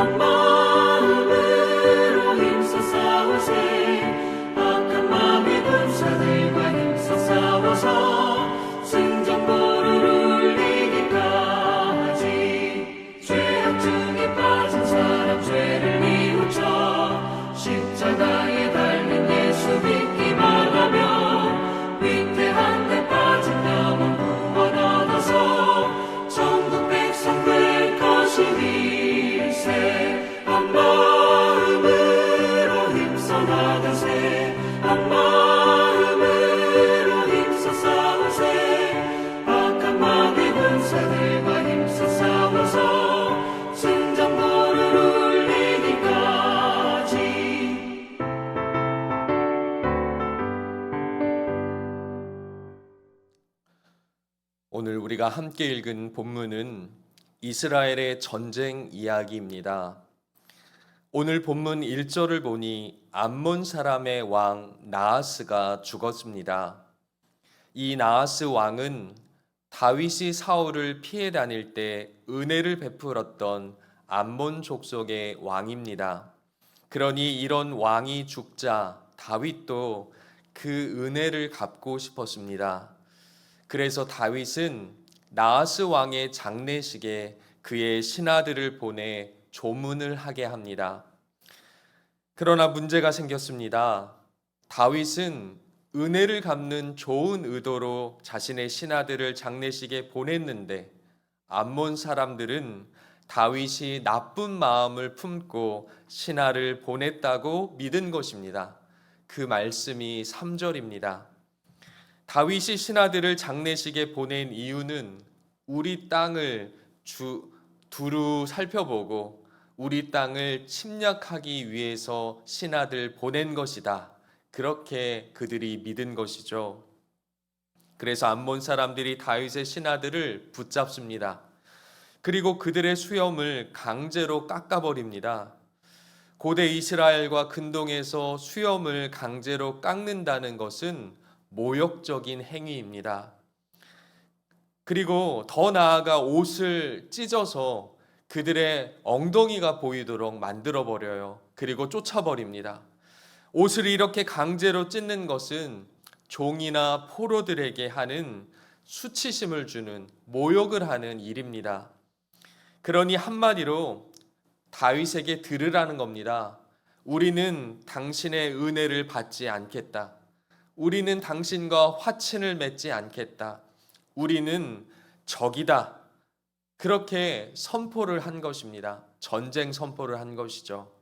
한 마음으로 힘써 싸우세. 악한 마음의 군사들과 힘써 싸워서 승전보를 울리기까지. 죄악 중에 빠진 사람 죄를 뉘우쳐 십자가에 달린 예수 믿기만 하면 위태한 데 빠진 영혼 구원 얻어서 천국 백성 될 것이니세. 한 마음으로 힘써 나가세. 한 마음으로 힘써 싸우세. 악한 마귀 군사들과 힘써 싸워서 승전보를 울리기까지. 오늘 우리가 함께 읽은 본문은 이스라엘의 전쟁 이야기입니다. 오늘 본문 1절을 보니 암몬 사람의 왕 나하스가 죽었습니다. 이 나하스 왕은 다윗이 사울을 피해 다닐 때 은혜를 베풀었던 암몬 족속의 왕입니다. 그러니 이런 왕이 죽자 다윗도 그 은혜를 갚고 싶었습니다. 그래서 다윗은 나하스 왕의 장례식에 그의 신하들을 보내 조문을 하게 합니다. 그러나 문제가 생겼습니다. 다윗은 은혜를 갚는 좋은 의도로 자신의 신하들을 장례식에 보냈는데 암몬 사람들은 다윗이 나쁜 마음을 품고 신하를 보냈다고 믿은 것입니다. 그 말씀이 3절입니다. 다윗이 신하들을 장례식에 보낸 이유는 우리 땅을 두루 살펴보고 우리 땅을 침략하기 위해서 신하들 보낸 것이다. 그렇게 그들이 믿은 것이죠. 그래서 암몬 사람들이 다윗의 신하들을 붙잡습니다. 그리고 그들의 수염을 강제로 깎아버립니다. 고대 이스라엘과 근동에서 수염을 강제로 깎는다는 것은 모욕적인 행위입니다. 그리고 더 나아가 옷을 찢어서 그들의 엉덩이가 보이도록 만들어버려요. 그리고 쫓아버립니다. 옷을 이렇게 강제로 찢는 것은 종이나 포로들에게 하는 수치심을 주는, 모욕을 하는 일입니다. 그러니 한마디로 다윗에게 들으라는 겁니다. 우리는 당신의 은혜를 받지 않겠다. 우리는 당신과 화친을 맺지 않겠다. 우리는 적이다. 그렇게 선포를 한 것입니다. 전쟁 선포를 한 것이죠.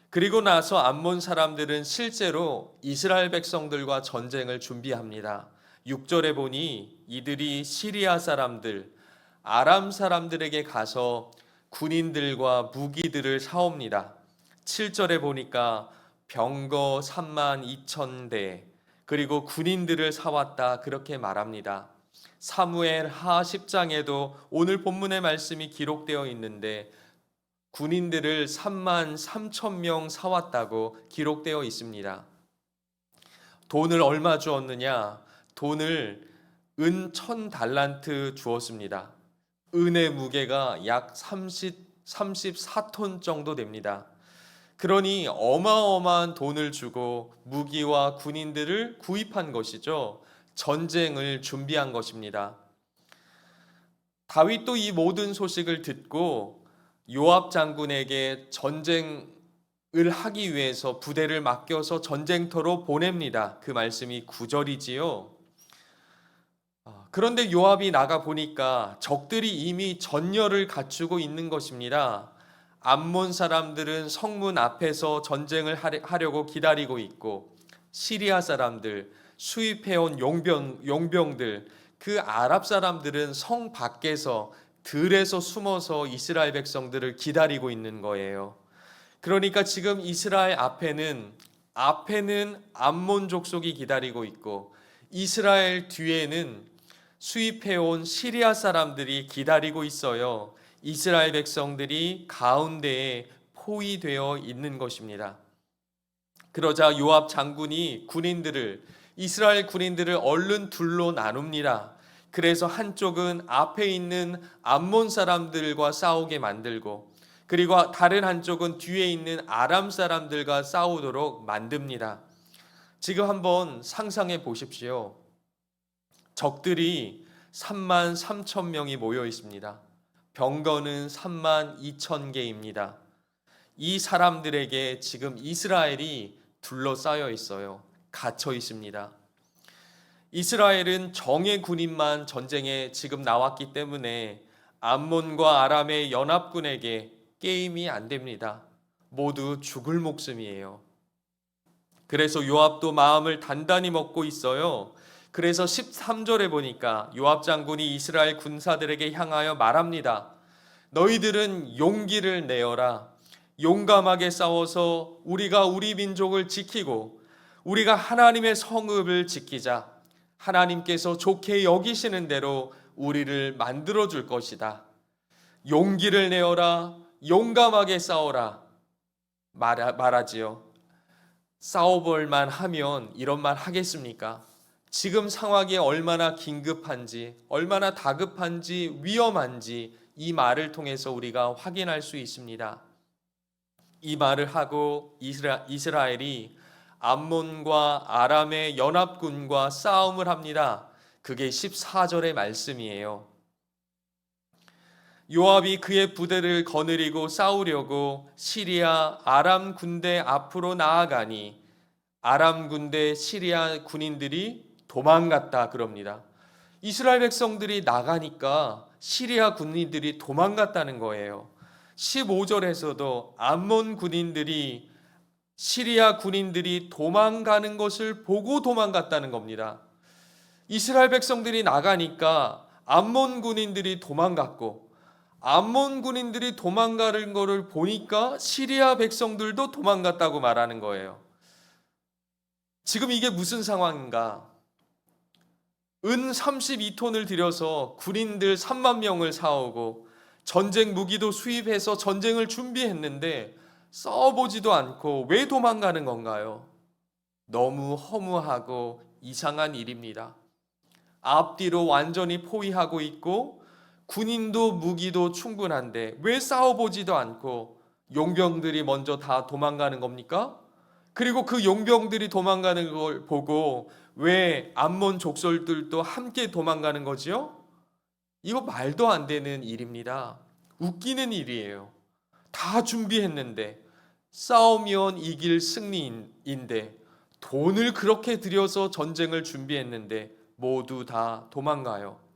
그리고 나서 암몬 사람들은 실제로 이스라엘 백성들과 전쟁을 준비합니다. 6절에 보니 이들이 시리아 사람들, 아람 사람들에게 가서 군인들과 무기들을 사옵니다. 7절에 보니까 병거 32,000대 그리고 군인들을 사왔다 그렇게 말합니다. 사무엘 하 10장에도 오늘 본문의 말씀이 기록되어 있는데 군인들을 33,000명 사왔다고 기록되어 있습니다. 돈을 얼마 주었느냐? 돈을 은 1,000달란트 주었습니다. 은의 무게가 약 34톤 정도 됩니다. 그러니 어마어마한 돈을 주고 무기와 군인들을 구입한 것이죠. 전쟁을 준비한 것입니다. 다윗도 이 모든 소식을 듣고 요압 장군에게 전쟁을 하기 위해서 부대를 맡겨서 전쟁터로 보냅니다. 그 말씀이 9절이지요. 그런데 요압이 나가 보니까 적들이 이미 전열을 갖추고 있는 것입니다. 암몬 사람들은 성문 앞에서 전쟁을 하려고 기다리고 있고 시리아 사람들, 수입해온 용병들, 그 아랍 사람들은 성 밖에서 들에서 숨어서 이스라엘 백성들을 기다리고 있는 거예요. 그러니까 지금 이스라엘 앞에는 암몬 족속이 기다리고 있고 이스라엘 뒤에는 수입해온 시리아 사람들이 기다리고 있어요. 이스라엘 백성들이 가운데에 포위되어 있는 것입니다. 그러자 요압 장군이 이스라엘 군인들을 얼른 둘로 나눕니다. 그래서 한쪽은 앞에 있는 암몬 사람들과 싸우게 만들고 그리고 다른 한쪽은 뒤에 있는 아람 사람들과 싸우도록 만듭니다. 지금 한번 상상해 보십시오. 적들이 3만 3천 명이 모여 있습니다. 병거는 3만 2천 개입니다. 이 사람들에게 지금 이스라엘이 둘러싸여 있어요. 갇혀 있습니다. 이스라엘은 정예 군인만 전쟁에 지금 나왔기 때문에 암몬과 아람의 연합군에게 게임이 안 됩니다. 모두 죽을 목숨이에요. 그래서 요압도 마음을 단단히 먹고 있어요. 그래서 13절에 보니까 요압 장군이 이스라엘 군사들에게 향하여 말합니다. 너희들은 용기를 내어라. 용감하게 싸워서 우리가 우리 민족을 지키고 우리가 하나님의 성읍을 지키자. 하나님께서 좋게 여기시는 대로 우리를 만들어 줄 것이다. 용기를 내어라. 용감하게 싸워라. 말하지요. 싸워볼만 하면 이런 말 하겠습니까? 지금 상황이 얼마나 긴급한지, 얼마나 다급한지, 위험한지 이 말을 통해서 우리가 확인할 수 있습니다. 이 말을 하고 이스라엘이 암몬과 아람의 연합군과 싸움을 합니다. 그게 14절의 말씀이에요. 요압이 그의 부대를 거느리고 싸우려고 시리아 아람 군대 앞으로 나아가니 아람 군대 시리아 군인들이 도망갔다 그럽니다. 이스라엘 백성들이 나가니까 시리아 군인들이 도망갔다는 거예요. 15절에서도 암몬 군인들이 시리아 군인들이 도망가는 것을 보고 도망갔다는 겁니다. 이스라엘 백성들이 나가니까 암몬 군인들이 도망갔고 암몬 군인들이 도망가는 것을 보니까 시리아 백성들도 도망갔다고 말하는 거예요. 지금 이게 무슨 상황인가? 은 32톤을 들여서 군인들 3만 명을 사오고 전쟁 무기도 수입해서 전쟁을 준비했는데 싸워보지도 않고 왜 도망가는 건가요? 너무 허무하고 이상한 일입니다. 앞뒤로 완전히 포위하고 있고 군인도 무기도 충분한데 왜 싸워보지도 않고 용병들이 먼저 다 도망가는 겁니까? 그리고 그 용병들이 도망가는 걸 보고 왜 암몬 족속들도 함께 도망가는 거지요? 이거 말도 안 되는 일입니다. 웃기는 일이에요. 다 준비했는데 싸우면 이길 승리인데 돈을 그렇게 들여서 전쟁을 준비했는데 모두 다 도망가요.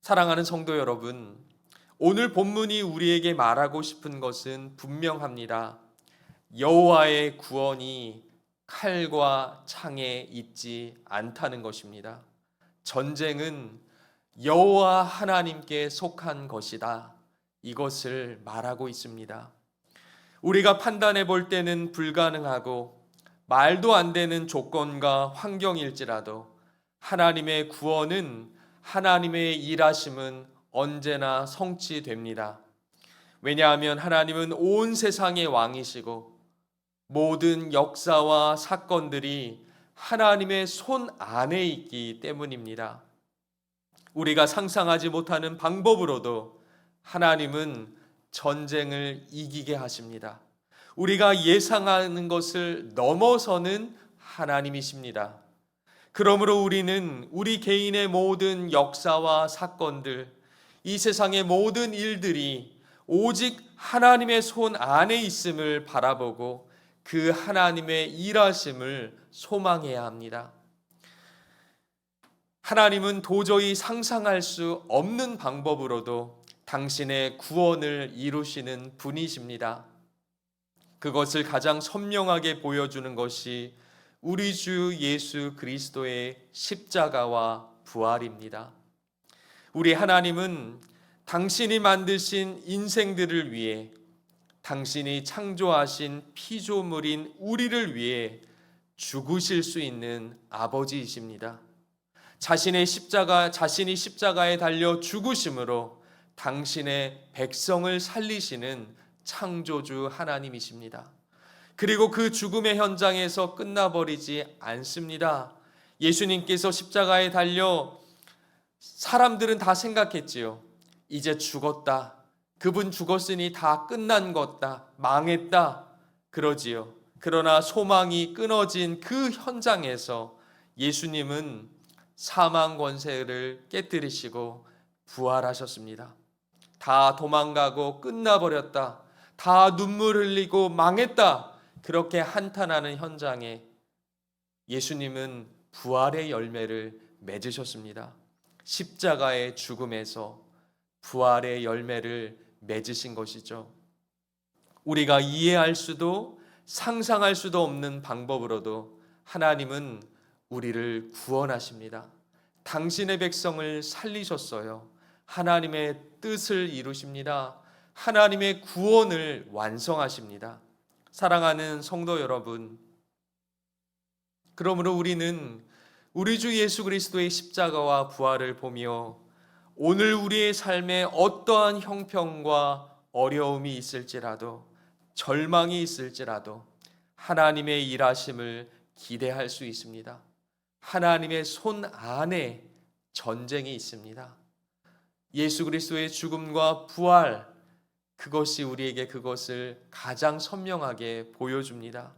사랑하는 성도 여러분, 오늘 본문이 우리에게 말하고 싶은 것은 분명합니다. 여호와의 구원이 칼과 창에 있지 않다는 것입니다. 전쟁은 여호와 하나님께 속한 것이다. 이것을 말하고 있습니다. 우리가 판단해 볼 때는 불가능하고 말도 안 되는 조건과 환경일지라도 하나님의 구원은 하나님의 일하심은 언제나 성취됩니다. 왜냐하면 하나님은 온 세상의 왕이시고 모든 역사와 사건들이 하나님의 손 안에 있기 때문입니다. 우리가 상상하지 못하는 방법으로도 하나님은 전쟁을 이기게 하십니다. 우리가 예상하는 것을 넘어서는 하나님이십니다. 그러므로 우리는 우리 개인의 모든 역사와 사건들, 이 세상의 모든 일들이 오직 하나님의 손 안에 있음을 바라보고 그 하나님의 일하심을 소망해야 합니다. 하나님은 도저히 상상할 수 없는 방법으로도 당신의 구원을 이루시는 분이십니다. 그것을 가장 선명하게 보여주는 것이 우리 주 예수 그리스도의 십자가와 부활입니다. 우리 하나님은 당신이 만드신 인생들을 위해 당신이 창조하신 피조물인 우리를 위해 죽으실 수 있는 아버지이십니다. 자신이 십자가에 달려 죽으심으로 당신의 백성을 살리시는 창조주 하나님이십니다. 그리고 그 죽음의 현장에서 끝나버리지 않습니다. 예수님께서 십자가에 달려 사람들은 다 생각했지요. 이제 죽었다. 그분 죽었으니 다 끝난 것다, 망했다 그러지요. 그러나 소망이 끊어진 그 현장에서 예수님은 사망 권세를 깨뜨리시고 부활하셨습니다. 다 도망가고 끝나버렸다, 다 눈물 흘리고 망했다, 그렇게 한탄하는 현장에 예수님은 부활의 열매를 맺으셨습니다. 십자가의 죽음에서 부활의 열매를 맺으신 것이죠. 우리가 이해할 수도 상상할 수도 없는 방법으로도 하나님은 우리를 구원하십니다. 당신의 백성을 살리셨어요. 하나님의 뜻을 이루십니다. 하나님의 구원을 완성하십니다. 사랑하는 성도 여러분, 그러므로 우리는 우리 주 예수 그리스도의 십자가와 부활을 보며 오늘 우리의 삶에 어떠한 형편과 어려움이 있을지라도, 절망이 있을지라도 하나님의 일하심을 기대할 수 있습니다. 하나님의 손 안에 전쟁이 있습니다. 예수 그리스도의 죽음과 부활, 그것이 우리에게 그것을 가장 선명하게 보여줍니다.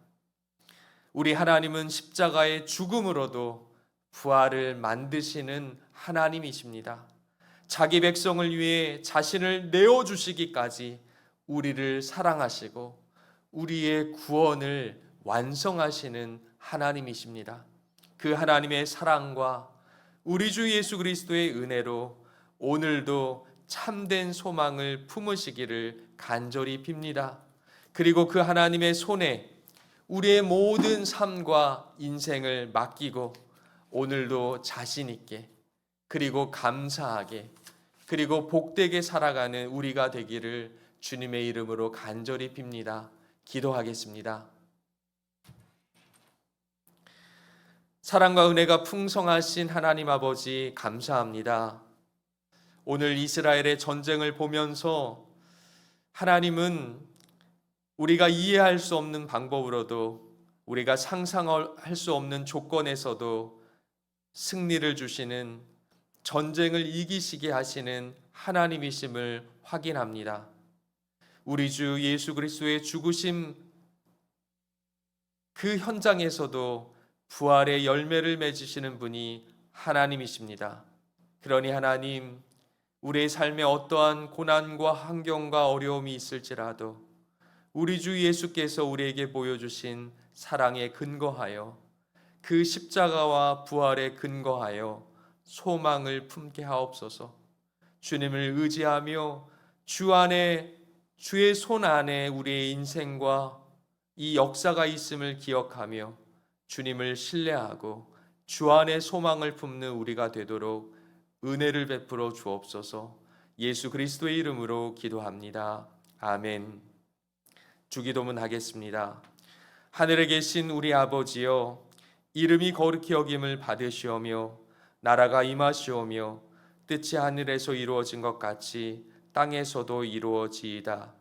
우리 하나님은 십자가의 죽음으로도 부활을 만드시는 하나님이십니다. 자기 백성을 위해 자신을 내어주시기까지 우리를 사랑하시고 우리의 구원을 완성하시는 하나님이십니다. 그 하나님의 사랑과 우리 주 예수 그리스도의 은혜로 오늘도 참된 소망을 품으시기를 간절히 빕니다. 그리고 그 하나님의 손에 우리의 모든 삶과 인생을 맡기고 오늘도 자신 있게, 그리고 감사하게, 그리고 복되게 살아가는 우리가 되기를 주님의 이름으로 간절히 빕니다. 기도하겠습니다. 사랑과 은혜가 풍성하신 하나님 아버지, 감사합니다. 오늘 이스라엘의 전쟁을 보면서 하나님은 우리가 이해할 수 없는 방법으로도, 우리가 상상할 수 없는 조건에서도 승리를 주시는, 전쟁을 이기시게 하시는 하나님이심을 확인합니다. 우리 주 예수 그리스도의 죽으심 그 현장에서도 부활의 열매를 맺으시는 분이 하나님이십니다. 그러니 하나님, 우리의 삶에 어떠한 고난과 환경과 어려움이 있을지라도 우리 주 예수께서 우리에게 보여주신 사랑에 근거하여, 그 십자가와 부활에 근거하여 소망을 품게 하옵소서. 주님을 의지하며 주 안에, 주의 손 안에 우리의 인생과 이 역사가 있음을 기억하며 주님을 신뢰하고 주 안에 소망을 품는 우리가 되도록 은혜를 베풀어 주옵소서. 예수 그리스도의 이름으로 기도합니다. 아멘. 주기도문 하겠습니다. 하늘에 계신 우리 아버지여, 이름이 거룩히 여김을 받으시오며 나라가 임하시오며 뜻이 하늘에서 이루어진 것 같이 땅에서도 이루어지이다.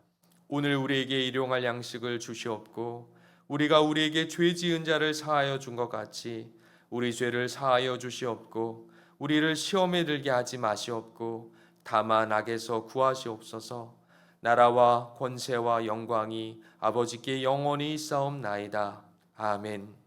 오늘 우리에게 일용할 양식을 주시옵고 우리가 우리에게 죄 지은 자를 사하여 준 것 같이 우리 죄를 사하여 주시옵고 우리를 시험에 들게 하지 마시옵고 다만 악에서 구하시옵소서. 나라와 권세와 영광이 아버지께 영원히 있사옵나이다. 아멘.